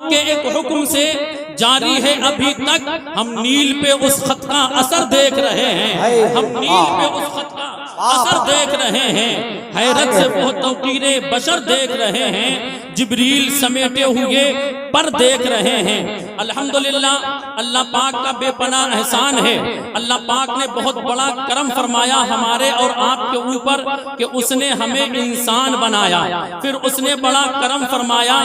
کے ایک حکم سے جاری ہے ابھی تک. ہم نیل پہ اس خط کا اثر دیکھ رہے ہیں, ہم نیل پہ اس خط کا اثر دیکھ رہے ہیں, حیرت سے وہ توقیر بشر دیکھ رہے ہیں, جبریل سمیٹے ہوئے پر دیکھ رہے ہیں. الحمدللہ اللہ پاک کا بے پناہ احسان ہے. اللہ پاک نے بہت بڑا کرم فرمایا ہمارے اور آپ کے اوپر کہ اس نے ہمیں انسان بنایا. پھر اس نے بڑا کرم فرمایا,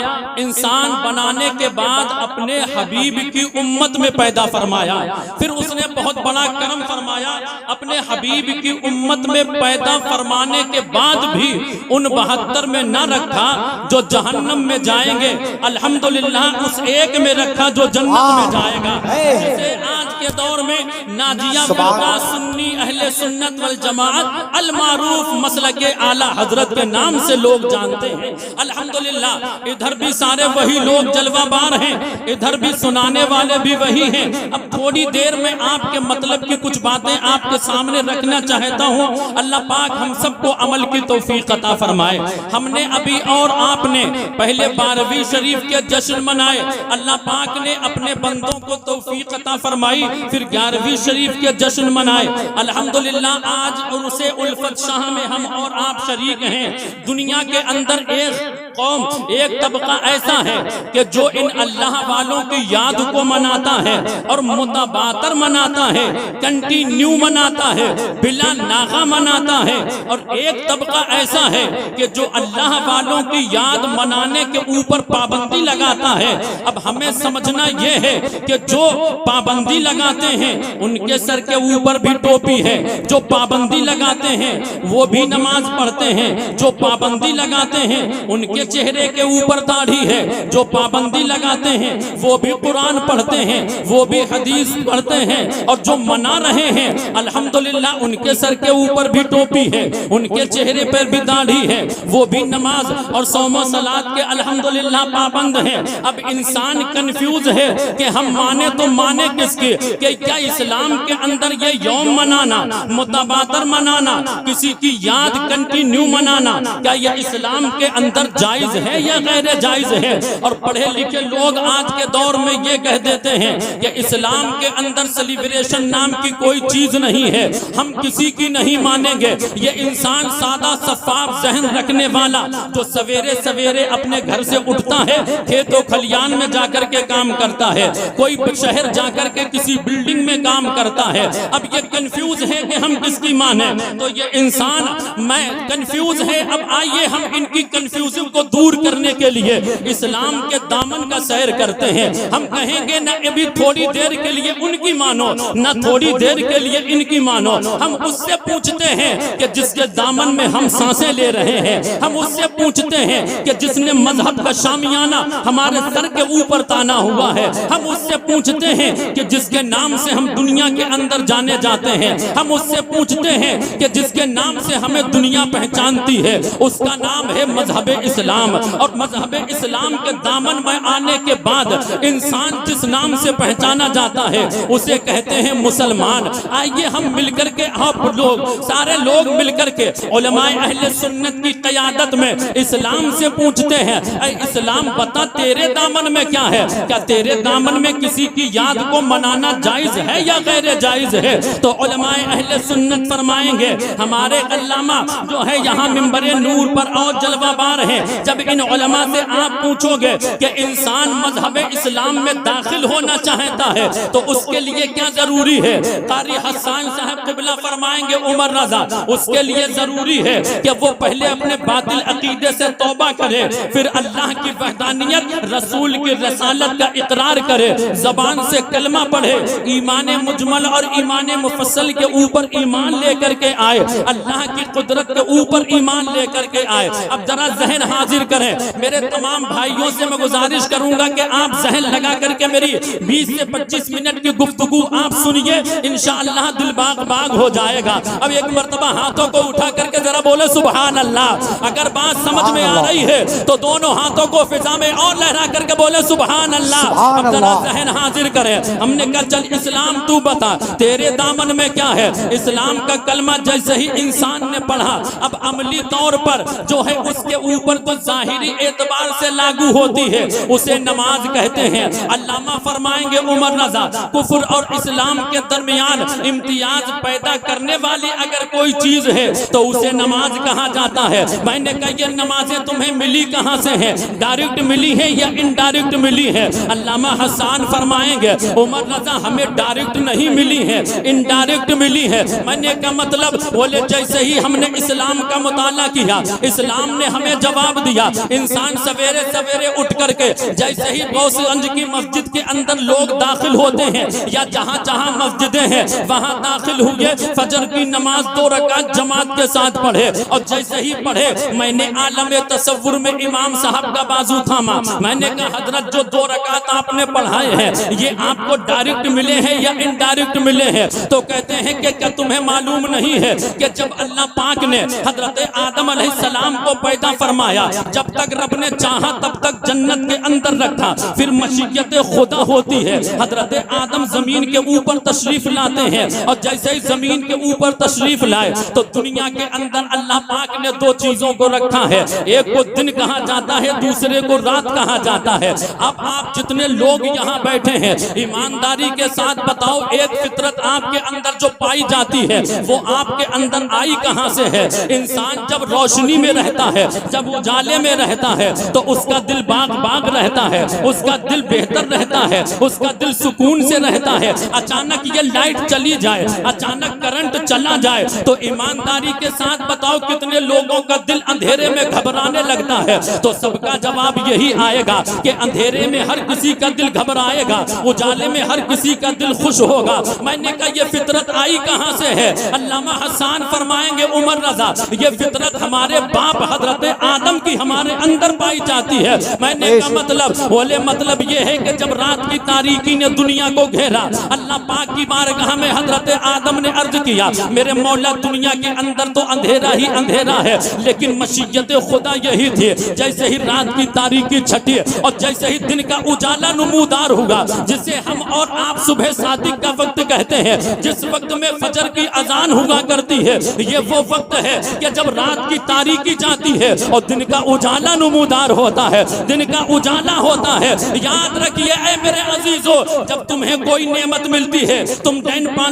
انسان بنانے کے بعد اپنے حبیب کی امت میں پیدا فرمایا. پھر اس نے بہت بڑا کرم فرمایا, اپنے حبیب کی امت میں پیدا فرمانے کے بعد بھی ان 72 میں نہ رکھا جو جہنم میں جائیں گے, الحمدللہ اس ایک میں رکھا جو جنت میں جائے گا. جسے آج کے دور میں ناجیہ فرقہ سنی اہل سنت والجماعت المعروف مسلک اعلی حضرت کے نام سے لوگ جانتے ہیں. الحمدللہ ادھر بھی سارے وہی لوگ جلوہ بار ہیں, ادھر بھی سنانے والے بھی وہی ہیں. اب تھوڑی دیر میں آپ کے مطلب کی کچھ باتیں آپ کے سامنے رکھنا چاہتا ہوں. اللہ پاک ہم سب کو عمل کی توفیق عطا فرمائے. ہم نے ابھی اور آپ نے پہلے 12ویں شریف کے جشن منائے, اللہ پاک نے اپنے بندوں کو توفیق عطا فرمائی. پھر 11ویں شریف کے جشن منائے. الحمدللہ آج عرس الفت شاہ میں ہم اور آپ شریک ہیں. دنیا کے اندر ایک قوم, ایک طبقہ ایسا ہے کہ جو ان اللہ والوں کی یاد کو مناتا ہے اور متباتر مناتا ہے, کنٹینیو مناتا ہے, بلا ناغہ مناتا ہے. اور ایک طبقہ ایسا ہے کہ جو اللہ والوں کی یاد منانے کے اوپر پابندی لگاتا ہے. اب ہمیں سمجھنا یہ ہے کہ جو پابندی لگاتے ہیں ان کے سر کے اوپر بھی ٹوپی ہے, جو پابندی لگاتے ہیں وہ بھی نماز پڑھتے ہیں, جو پابندی لگاتے ہیں ان کے چہرے کے اوپر داڑھی ہے, جو پابندی لگاتے ہیں وہ بھی قرآن پڑھتے ہیں, وہ بھی حدیث پڑھتے ہیں. اور جو منا رہے ہیں الحمدللہ ان کے سر کے اوپر بھی ٹوپی ہے, ان کے چہرے پر بھی داڑھی ہے, وہ بھی نماز اور صوم و صلات کے الحمدللہ پابند ہیں. اب انسان کنفیوز ہے کہ ہم مانے تو مانے کس کے, کہ کیا اسلام کے اندر یہ یوم منانا, متباتر منانا, کسی کی یاد کنٹینیو منانا, کیا یہ اسلام کے اندر جائز ہے یا غیر جائز ہے؟ اور پڑھے لکھے لوگ آج کے دور میں یہ کہہ دیتے ہیں کہ اسلام کے اندر سیلیبریشن نام کی کوئی چیز نہیں ہے, ہم کسی کی نہیں مانیں گے. یہ انسان سادہ شفاف ذہن رکھنے والا جو سویرے سویرے اپنے گھر سے اٹھتا ہے, کھیت و کھلیان میں جا کر کے کام کرتا ہے, کوئی شہر جا کر کے کسی بلڈنگ میں کام کرتا ہے, اب یہ کنفیوز ہے کہ ہم کس کی مانیں. تو یہ انسان میں کنفیوز ہے. اب آئیے ہم ان کی کنفیوژن کو دور کرنے کے لیے اسلام کے دامن کا سیر کرتے ہیں. ہم کہیں گے نہ ابھی تھوڑی دیر کے لیے ان کی مانو, نہ تھوڑی دیر کے لیے ان کی مانو. ہم اس سے پوچھتے ہیں کہ جس کے دامن میں ہم سانسیں لے رہے ہیں, ہم اس سے پوچھتے ہیں کہ جس نے مذہب کا شامیانہ ہمارے سر کے اوپر تانا ہوا ہے, ہم اس سے پوچھتے ہیں کہ جس کے نام سے ہم دنیا کے اندر جانے جاتے ہیں, ہم اس سے پوچھتے ہیں کہ جس کے نام سے ہمیں دنیا پہچانتی ہے, اس کا نام ہے مذہب اسلام. اور مذہب اسلام کے دامن میں آنے کے بعد انسان جس نام سے پہچانا جاتا ہے اسے کہتے ہیں مسلمان. آئیے ہم مل کر کے, آپ لوگ سارے لوگ مل کر کے علماء اہل سنت کی قیادت میں اسلام سے پوچھتے ہیں, اے اسلام بتا تیرے دامن میں کیا ہے, کیا تیرے دامن میں کسی کی یاد کو منانا جائز ہے یا غیر جائز ہے؟ تو علماء اہل سنت فرمائیں گے, ہمارے علامہ جو ہے یہاں منبر نور پر اور جلوہ بار ہیں, جب ان علماء سے آپ پوچھو گے کہ انسان مذہب اسلام میں داخل ہونا چاہتا ہے تو اس کے لیے کیا ضروری ہے, قاری حسان صاحب قبلہ فرمائیں گے عمر رضا, اس کے لیے ضروری ہے کہ وہ پہلے اپنے باطل عقیدے سے توبہ کرے, پھر اللہ کی وحدانیت, رسول کی رسالت کا اقرار کرے, زبان سے کلمہ پڑھے, ایمان مجمل اور ایمان مفصل کے اوپر ایمان لے کر کے آئے, اللہ کی قدرت کے اوپر ایمان لے کر کے آئے. اب ذرا ذہن حاضر کریں, میرے تمام بھائیوں سے میں گزارش کروں گا کہ آپ ذہن لگا کر کے میری 20 سے 25 منٹ کی گفتگو آپ سنیے, انشاءاللہ دل باغ باغ ہو جائے گا. اب ایک مرتبہ ہاتھوں کو اٹھا کر کے ذرا بولے سبحان اللہ. اگر بات سمجھ میں آ رہی ہے تو دونوں ہاتھوں کو فضا میں اور لہرا کر کے بولے سبحان اللہ. اب ذرا ذہن حاضر کریں. ہم نے کہا چل اسلام تو بتا تیرے دامن میں کیا ہے. اسلام کا کلمہ جیسے ہی انسان نے پڑھا, اب عملی طور پر جو ہے اس کے اوپر تو ظاہری اعتبار سے لاگو ہوتی ہے اسے نماز کہتے ہیں۔ علامہ فرمائیں گے عمر رضا، کفر اور اسلام کے درمیان امتیاز پیدا کرنے والی اگر کوئی چیز ہے تو اسے نماز کہا جاتا ہے۔ میں نے کہا یہ نمازیں تمہیں ملی کہاں سے ہیں؟ ڈائریکٹ ملی ہے یا انڈائریکٹ ملی ہے؟ علامہ حسان فرمائیں گے عمر رضا ہمیں ڈائریکٹ نہیں ملی ہے، انڈائریکٹ ملی ہے۔ میں نے کہا مطلب؟ بولے جیسے ہی ہم نے اسلام کا مطالعہ کیا، اسلام نے ہمیں جواب دیا۔ انسان سویرے سویرے اٹھ کر کے جیسے ہی غوث گنج کی مسجد کے اندر لوگ داخل ہوتے ہیں یا جہاں جہاں مسجدیں ہیں وہاں داخل ہوئے، فجر کی نماز 2 رکعت جماعت کے ساتھ پڑھے، اور جیسے ہی پڑھے میں نے عالم تصور میں امام صاحب کا بازو تھاما۔ میں نے کہا حضرت جو 2 رکعت آپ نے پڑھائے ہیں یہ آپ کو ڈائریکٹ ملے ہیں یا انڈائریکٹ ملے ہیں؟ تو کہتے ہیں کہ کیا تمہیں معلوم نہیں ہے کہ جب اللہ پاک نے حضرت آدم علیہ السلام کو پیدا فرمایا، جب تک رب نے چاہا تب تک جنت کے اندر رکھا، پھر مشیت خدا ہوتی ہے، حضرت آدم زمین کے اوپر تشریف لاتے ہیں، اور جیسے ہی زمین کے اوپر تشریف لائے تو دنیا کے اندر اللہ پاک نے 2 چیزوں کو رکھا ہے، ایک کو دن کہا جاتا ہے، دوسرے کو رات کہا جاتا ہے۔ اب آپ جتنے لوگ یہاں بیٹھے ہیں ایمانداری کے ساتھ بتاؤ ایک فطرت آپ کے اندر جو پائی جاتی ہے وہ آپ کے اندر آئی کہاں سے ہے؟ انسان جب روشنی میں رہتا ہے، جب اجالے میں رہتا ہے تو اس کا دل باغ باغ رہتا ہے، اس کا دل بہتر رہتا ہے، اس کا دل سکون سے رہتا ہے۔ اچانک یہ لائٹ چلی جائے، اچانک کرنٹ چلا جائے تو ایمانداری کے ساتھ بتاؤ کتنے لوگوں کا دل اندھیرے میں گھبرانے لگتا ہے؟ تو سب کا جواب یہی آئے گا کہ اندھیرے میں ہر کسی کا دل گھبرائے گا، اجالے میں ہر کسی کا دل خوش ہوگا۔ میں نے کہا یہ فطرت آئی کہاں سے ہے؟ علامہ حسان فرمائیں گے عمر رضا یہ فطرت ہمارے باپ حضرت آدم کی ہمارے اندر پائی جاتی ہے۔ میں نے کہا مطلب؟ بولے مطلب یہ ہے کہ جب رات کی تاریکی نے دنیا کو گھیرا، اللہ پاک کی بارگاہ میں حضرت آدم نے عرض کیا میرے مولا دنیا کے اندر تو اندھیرا ہی اندھیرا ہے، لیکن مشیت خدا یہی تھی جیسے ہی رات کی تاریکی چھٹی اور جیسے ہی دن کا اجالا نمودار ہوگا، جسے ہم اور آپ صبح صادق کا وقت کہتے ہیں، جس وقت میں فجر کی اذان ہوا کرتی ہے، یہ وہ وقت ہے کہ جب رات کی تاریکی جاتی ہے اور دن کا اجالا نمودار ہوتا ہے، دن کا اجالا ہوتا ہے۔ یاد رکھیے اے میرے عزیزو، جب تمہیں کوئی نعمت ملتی ہے تم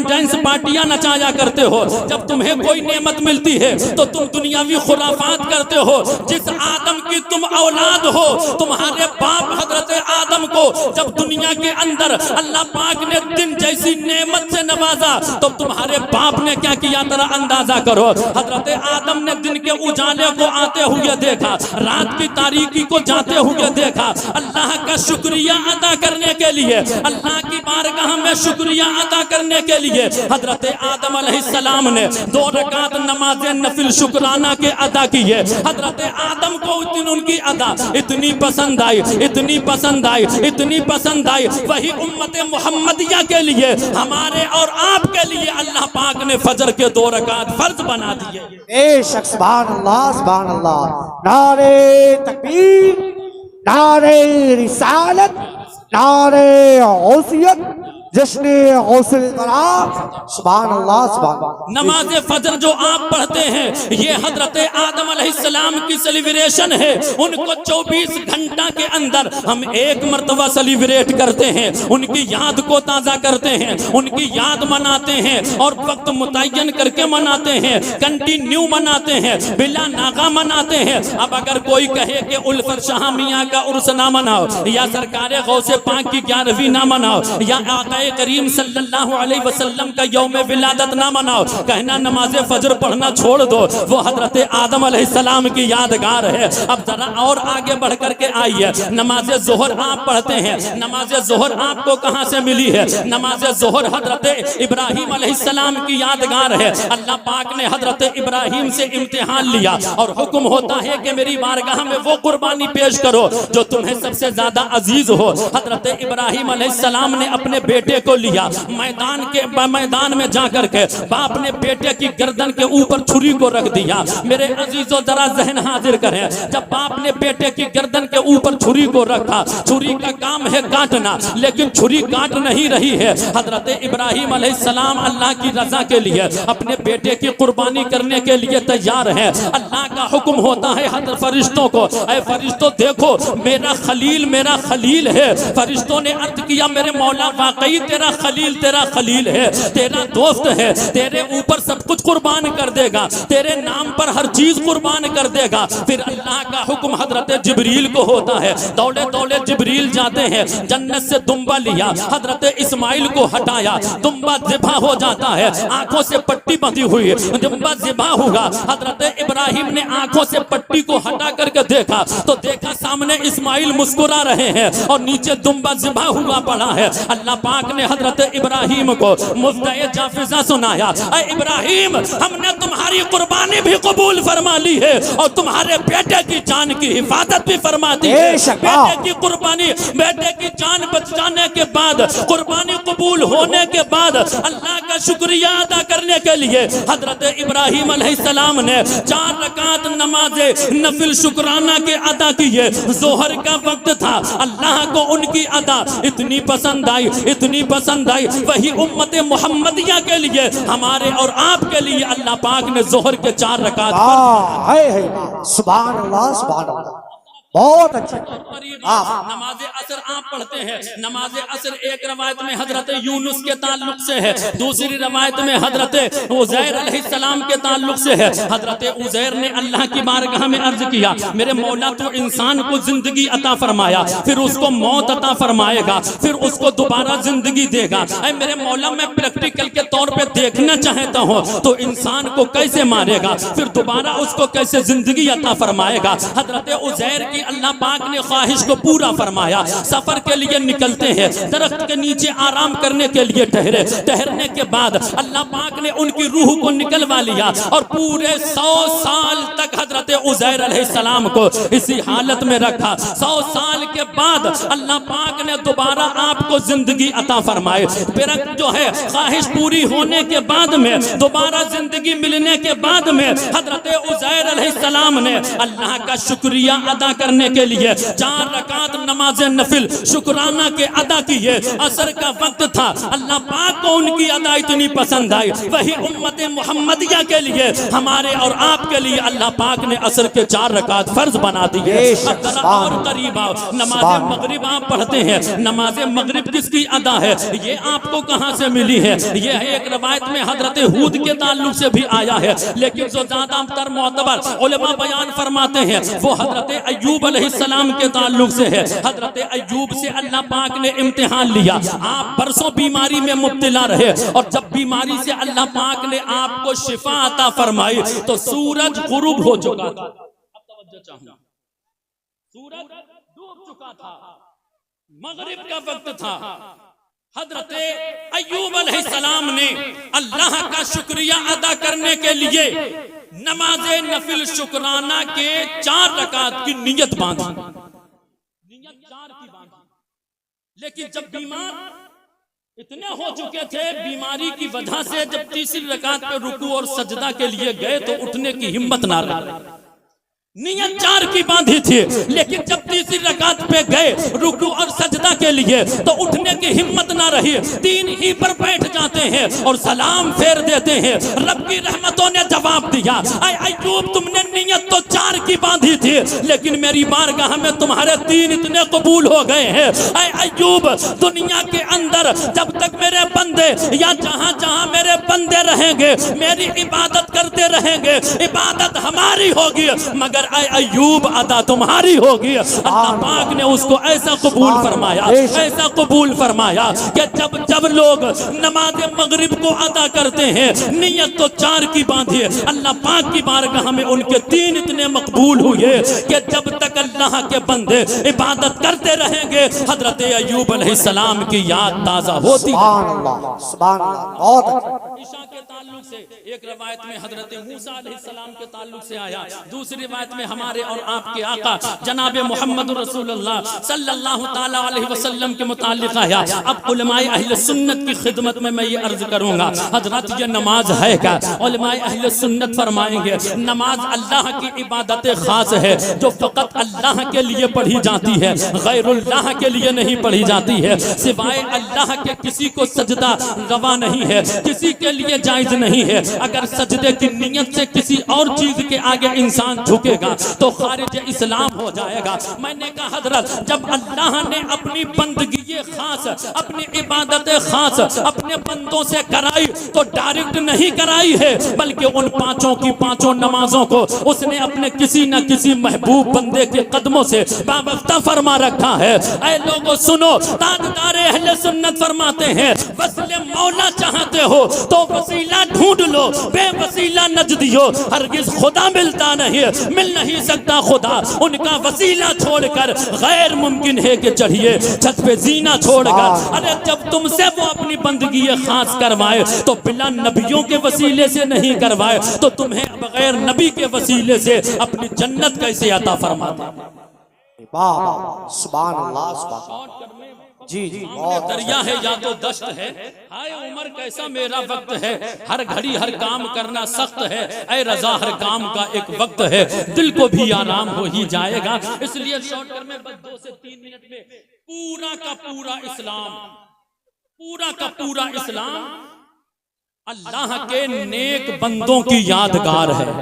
ڈینس پارٹیاں نچایا کرتے ہو، جب تمہیں کوئی نعمت ملتی ہے تو تم دنیاوی خرافات کرتے ہو۔ جس آدم کی تم اولاد ہو، تمہارے باپ حضرت آدم کو جب دنیا کے اندر اللہ پاک نے دن جیسی نعمت سے نوازا تو تمہارے باپ نے کیا کیا ذرا اندازہ کرو۔ حضرت آدم نے دن کے اجالے کو آتے ہوئے دیکھا، رات کی تاریکی کو جاتے ہوئے دیکھا۔ اللہ کا شکریہ ادا کرنے کے لیے، اللہ کی بارگاہ میں شکریہ ادا کرنے کے لیے حضرت آدم علیہ السلام نے 2 رکعت نماز نفل شکرانہ کے ادا کیے۔ حضرت آدم کو ان کی ادا اتنی پسند آئی، اتنی پسند آئی، اتنی پسند آئی، وہی امت محمدیہ کے لیے، ہمارے اور آپ کے لیے اللہ پاک نے فجر کے 2 رکعت فرض بنا دیے۔ بے شک سبحان اللہ سبحان اللہ، نعرے تکبیر، نعرے رسالت، نعرے غوثیت، جشن غوث الورا، سبحان اللہ سبحان اللہ۔ نماز فجر جو آپ پڑھتے ہیں یہ حضرت آدم علیہ السلام کی سیلیبریشن ہے۔ ان کو 24 گھنٹہ کے اندر ہم 1 مرتبہ سیلیبریٹ کرتے ہیں، ان کی یاد کو تازہ کرتے ہیں، ان کی یاد مناتے ہیں اور وقت متعین کر کے مناتے ہیں، کنٹینیو مناتے ہیں، بلا ناغہ مناتے ہیں۔ اب اگر کوئی کہے کہ الفت شاہ میاں کا عرس نہ مناؤ، یا سرکار غوث پاک کی 11ویں نہ مناؤ، یا آقا کریم صلی اللہ علیہ وسلم کا یوم ولادت نہ مناؤ، کہنا نماز فجر پڑھنا چھوڑ دو، وہ حضرت آدم علیہ السلام کی یادگار ہے۔ اب ذرا اور آگے بڑھ کر کے آئیے، نماز ظہر آپ پڑھتے ہیں، نماز ظہر آپ کو کہاں سے ملی ہے؟ نماز ظہر حضرت ابراہیم علیہ السلام کی یادگار ہے۔ اللہ پاک نے حضرت ابراہیم سے امتحان لیا اور حکم ہوتا ہے کہ میری بارگاہ میں وہ قربانی پیش کرو جو تمہیں سب سے زیادہ عزیز ہو۔ حضرت ابراہیم علیہ السلام نے اپنے بیٹے بیٹے کو لیا میدان میں جا کر کے باپ نے بیٹے کی گردن کے اوپر چھری کو رکھ دیا. میرے عزیزو ذرا ذہن حاضر کریں, جب باپ نے بیٹے کی گردن کے اوپر چھری کو رکھا, چھری کا کام ہے کاٹنا, لیکن چھری کاٹ نہیں رہی ہے. حضرت ابراہیم علیہ السلام اللہ کی رضا کے لیے اپنے بیٹے کی قربانی کرنے کے لیے تیار ہیں. اللہ کا حکم ہوتا ہے حضرت فرشتوں کو, اے فرشتوں دیکھو میرا خلیل ہے. فرشتوں نے عرض کیا میرے مولا واقعی تیرا خلیل ہے, تیرا دوست ہے, تیرے اوپر سب کچھ قربان کر دے گا, تیرے نام پر ہر چیز قربان کر دے گا. پھر اللہ کا حکم حضرت جبریل کو ہوتا ہے, دوڑے جبریل جاتے ہیں, جنت سے دمبا لیا, حضرت اسماعیل کو ہٹایا, دمبا ذبح ہو جاتا ہے, آنکھوں سے پٹی بندھی ہوئی, دمبا ذبح ہوگا. حضرت ابراہیم نے آنکھوں سے پٹی کو ہٹا کر کے دیکھا تو دیکھا سامنے اسماعیل مسکرا رہے ہیں اور نیچے دمبا ذبح ہوا پڑا ہے. اللہ پاک نے حضرت ابراہیم کو مفدع جافزہ سنایا, اے ابراہیم ہم نے تمہاری قربانی بھی قبول فرما لی ہے اور تمہارے بیٹے کی جان کی حفاظت بھی فرما دی ہے. بیٹے کی قربانی, بیٹے کی جان بچ جانے کے بعد, قربانی قبول ہونے کے بعد اللہ کا شکریہ ادا کرنے کے لیے حضرت ابراہیم علیہ السلام نے 4 رکعت نماز نفل شکرانہ کے ادا کیے. ظہر کا وقت تھا, اللہ کو ان کی ادا اتنی پسند آئی, وہی امت محمدیہ کے لیے ہمارے اور آپ کے لیے اللہ پاک نے ظہر کے 4 رکعت سبحان اللہ. بہت اچھا. نماز عصر آپ پڑھتے ہیں. نماز عصر ایک روایت میں حضرت یونس کے تعلق سے ہے, دوسری روایت میں حضرت عزیر علیہ السلام کے تعلق سے ہے. حضرت عزیر نے اللہ کی بارگاہ میں عرض کیا میرے مولا تو انسان کو زندگی عطا فرمایا, پھر اس کو موت عطا فرمائے گا, پھر اس کو دوبارہ زندگی دے گا. اے میرے مولا میں پریکٹیکل کے طور پہ دیکھنا چاہتا ہوں تو انسان کو کیسے مارے گا, پھر دوبارہ اس کو کیسے زندگی عطا فرمائے گا. حضرت عزیر کی اللہ پاک نے خواہش کو پورا فرمایا. سفر کے لیے نکلتے ہیں, درخت کے نیچے آرام کرنے کے لیے ٹہرنے کے بعد اللہ پاک نے ان کی روح کو نکلوا لیا اور پورے 100 سال تک حضرت عزیر علیہ السلام کو اسی حالت میں رکھا. 100 سال کے بعد اللہ پاک نے دوبارہ آپ کو زندگی عطا فرمائے. پھر جو ہے خواہش پوری ہونے کے بعد میں, دوبارہ زندگی ملنے کے بعد میں حضرت عزیر علیہ السلام نے اللہ کا شکریہ ادا کرنے کے لیے 4 رکعت نماز نفل شکرانہ کے ادا کیے. عصر کا وقت تھا, اللہ پاک کو ان کی ادا اتنی پسند آئی, وہی امت محمدیہ کے لیے ہمارے اور آپ کے لیے اللہ پاک نے عصر کے 4 رکعت فرض بنا دیے. اب ذرا اور قریب آؤ, نماز مغرب آپ پڑھتے ہیں. نماز مغرب کس کی ادا ہے, یہ آپ کو کہاں سے ملی ہے؟ یہ ایک روایت میں حضرت ہود کے تعلق سے بھی آیا ہے, لیکن جو زیادہ تر معتبر علماء بیان فرماتے ہیں وہ حضرت ایوب علیہ السلام کے تعلق سے ہے. حضرت ایوب سے اللہ پاک نے امتحان لیا, آپ برسوں بیماری میں مبتلا رہے اور جب بیماری سے اللہ پاک نے آپ کو شفا عطا فرمائی تو سورج غروب ہو چکا تھا. اب توجہ چاہوں, سورج ڈوب چکا تھا, مغرب کا وقت تھا. حضرت ایوب علیہ السلام نے اللہ کا شکریہ ادا کرنے کے لیے نماز نفل شکرانہ کے 4 رکعت کی نیت باندھی. نیت 4 کی باندھی, لیکن جب بیمار اتنے ہو چکے تھے بیماری کی وجہ سے جب تیسری رکعت پہ رکوع اور سجدہ کے لیے گئے تو اٹھنے کی ہمت نہ رہی. نیت 4 کی باندھی تھی, لیکن جب تیسری رکعت پہ گئے رکوع اور سجدہ کے لیے تو اٹھنے کی ہمت نہ رہی. 3 ہی پر بیٹھ جاتے ہیں اور سلام پھیر دیتے ہیں. رب کی رحمتوں نے جواب دیا, اے ایوب تم نے نیت تو 4 کی باندھی تھی, لیکن میری بارگاہ میں تمہارے 3 اتنے قبول ہو گئے ہیں. اے ایوب دنیا کے اندر جب تک میرے بندے یا جہاں جہاں میرے بندے رہیں گے میری عبادت کرتے رہیں گے, عبادت ہماری ہوگی, مگر اے ایوب ادا تمہاری ہوگی. اللہ پاک نے اس کو ایسا قبول فرمایا کہ جب لوگ نماز مغرب کو ادا کرتے ہیں نیت تو 4 کی باندھی, اللہ پاک کی بارگاہ میں ان کے 3 اتنے مقبول ہوئے کہ جب تک اللہ کے بندے عبادت کرتے رہیں گے حضرت ایوب علیہ السلام کی یاد تازہ ہوتی. سبحان اللہ سبحان اللہ. بہت اچھا. عشاء کے تعلق سے ایک روایت میں حضرت موسیٰ علیہ السلام کے تعلق سے آیا, دوسری روایت میں ہمارے اور آپ کے آقا جناب محمد رسول اللہ صلی اللہ تعالیٰ علیہ وسلم کے متعلق آیا. اب علماء اہل سنت کی خدمت میں یہ عرض کروں گا, حضرت یہ نماز ہے کیا؟ علماء اہل سنت فرمائیں گے نماز اللہ کی عبادت خاص ہے جو فقط اللہ کے لیے پڑھی جاتی ہے, غیر اللہ کے لیے نہیں پڑھی جاتی ہے. سوائے اللہ کے کسی کو سجدہ روا نہیں ہے, کسی کے لیے جائز نہیں ہے. اگر سجدے کی نیت سے کسی اور چیز کے آگے انسان جھکے گا تو خارج اسلام ہو جائے گا. میں نے کہا حضرت جب اللہ نے اپنی بندگی خاص, اپنی عبادت خاص اپنے بندوں سے کرائی تو ڈائریکٹ نہیں کرائی ہے, بلکہ ان پانچوں کی پانچوں نمازوں کو اس نے اپنے کسی نہ کسی محبوب بندے کے قدموں سے وابستہ فرما رکھا ہے. اے لوگوں سنو, تاجدار اہل سنت فرماتے ہیں وصل مولا چاہتے ہو تو وسیلہ ڈھونڈ لو, بے وسیلہ نجدیو ہرگز خدا ملتا نہیں, مل نہیں سکتا خدا. ان کا وسیلہ چھوڑ کر غیر ممکن ہے کہ چڑھیے چھت پہ زینہ چھوڑ کر. ارے جب تم سے وہ اپنی بندگی خاص کروائے تو بلا نبیوں کے وسیلے سے نہیں کروائے تو تمہیں بغیر نبی کے وسیلے سے اپنی جنت کیسے عطا فرماتے ہیں؟ سبحان اللہ سبحان اللہ. جی جی دریا ہے یا تو دشت ہے, ہائے عمر کیسا میرا وقت ہے, ہر گھڑی ہر کام کرنا سخت ہے, اے رضا ہر کام کا ایک وقت ہے, دل کو بھی آرام ہو ہی جائے گا. اس لیے شارٹ کر میں بس 2 سے 3 منٹ میں پورا کا پورا اسلام, پورا کا پورا اسلام اللہ کے نیک بندوں کی یادگار ہے.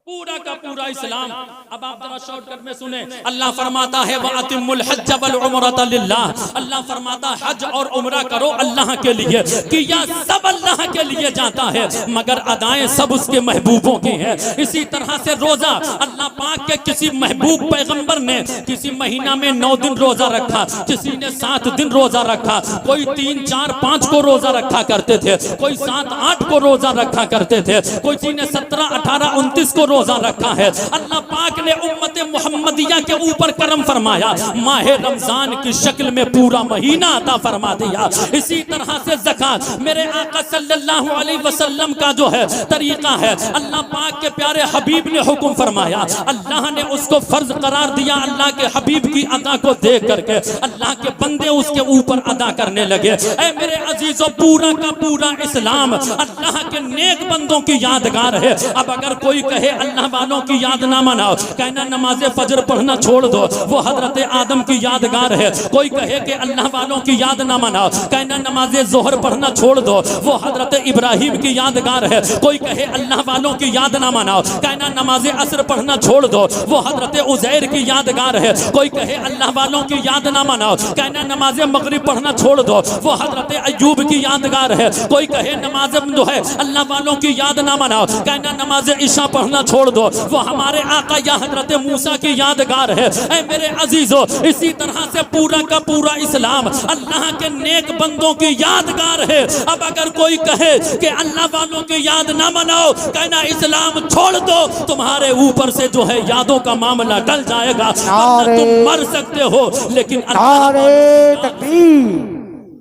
پورا کا پورا اسلام. اب آپ ذرا شارٹ کٹ میں سنیں, اللہ فرماتا ہے وَأَتِمُّ الْحَجَّ وَالْعُمْرَةَ لِلَّهِ, اللہ فرماتا حج اور عمرہ کرو اللہ کے لیے. کیا سب اللہ کے لیے جاتا ہے مگر ادائیں سب اس کے محبوبوں کی ہیں. اسی طرح سے روزہ, اللہ پاک کے کسی محبوب پیغمبر نے کسی مہینہ میں 9 دن روزہ رکھا, کسی نے 7 دن روزہ رکھا, کوئی 3 4 5 کو روزہ رکھا کرتے تھے, کوئی 7 8 کو روزہ رکھا کرتے تھے, کوئی نے 17 18 29 کو روزہ رکھا ہے. اللہ پاک نے امت محمدیہ کے اوپر کرم فرمایا, ماہ رمضان کی شکل میں پورا مہینہ عطا فرما دیا. اسی طرح سے زکات, میرے آقا صلی اللہ علیہ وسلم کا جو ہے طریقہ ہے, اللہ پاک کے پیارے حبیب نے حکم فرمایا, اللہ نے اس کو فرض قرار دیا. اللہ کے حبیب کی ادا کو دیکھ کر کے اللہ کے بندے اس کے اوپر ادا کرنے لگے. اے میرے عزیزو, پورا کا پورا اسلام اللہ کے نیک بندوں کی یادگار ہے. اب اگر کوئی کہے اللہ والوں کی یاد نہ مناؤ, کہنا نماز فجر پڑھنا چھوڑ دو, وہ حضرت آدم کی یادگار ہے. کوئی کہے کہ اللہ والوں کی یاد نہ مناؤ, کہنا نماز ظہر پڑھنا چھوڑ دو, وہ حضرت ابراہیم کی یادگار ہے. کوئی کہے اللہ والوں کی یاد نہ مناؤ, کہنا نماز عصر پڑھنا چھوڑ دو, وہ حضرت عزیر کی یادگار ہے. کوئی کہے اللہ والوں کی یاد نہ مناؤ, کہنا نماز مغرب پڑھنا چھوڑ دو, وہ حضرت ایوب کی یادگار ہے. کوئی کہے نماز جو ہے اللہ والوں کی یاد نہ مناؤ, کہنا نماز عشاء پڑھنا چھوڑ دو, وہ ہمارے آقا یا حضرت موسیٰ کی یادگار ہے. اے میرے عزیزو, اسی طرح سے پورا کا پورا اسلام اللہ کے نیک بندوں کی یادگار ہے. اب اگر کوئی کہے کہ اللہ والوں کی یاد نہ مناؤ, کہنا اسلام چھوڑ دو, تمہارے اوپر سے جو ہے یادوں کا معاملہ ٹل جائے گا, ورنہ تم مر سکتے ہو. لیکن نعرے تکبیر,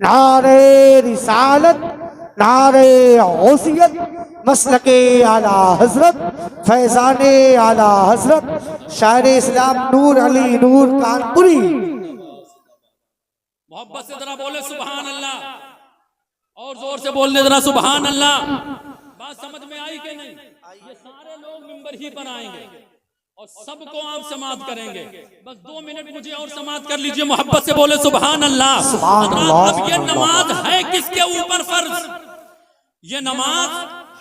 نعرے رسالت, نعرے غوثیت, مسلک اعلی حضرت, فیضان اعلی حضرت, شاعر اسلام نور علی نور کانپوری. محبت سے ذرا بولے سبحان اللہ, اور زور سے بولنے ذرا سبحان اللہ. بات سمجھ میں آئی کہ نہیں؟ یہ سارے لوگ منبر ہی پر آئیں گے اور سب کو آپ سماعت کریں گے. بس 2 منٹ مجھے اور سماعت کر لیجئے, محبت سے بولے سبحان اللہ. اب یہ نماز ہے کس کے اوپر فرض؟ یہ نماز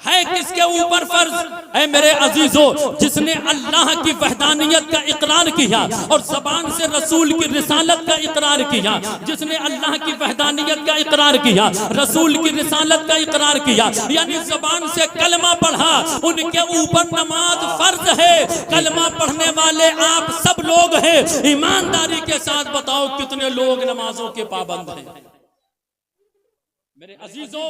ہے کس کے اوپر فرض؟ اے میرے عزیزو, جس نے اللہ کی وحدانیت کا اقرار کیا اور زبان سے رسول کی رسالت کا اقرار کیا, جس نے اللہ کی وحدانیت کا اقرار کیا, رسول کی رسالت کا اقرار کیا, یعنی زبان سے کلمہ پڑھا, ان کے اوپر نماز فرض ہے. کلمہ پڑھنے والے آپ سب لوگ ہیں, ایمانداری کے ساتھ بتاؤ کتنے لوگ نمازوں کے پابند ہیں؟ میرے عزیزو,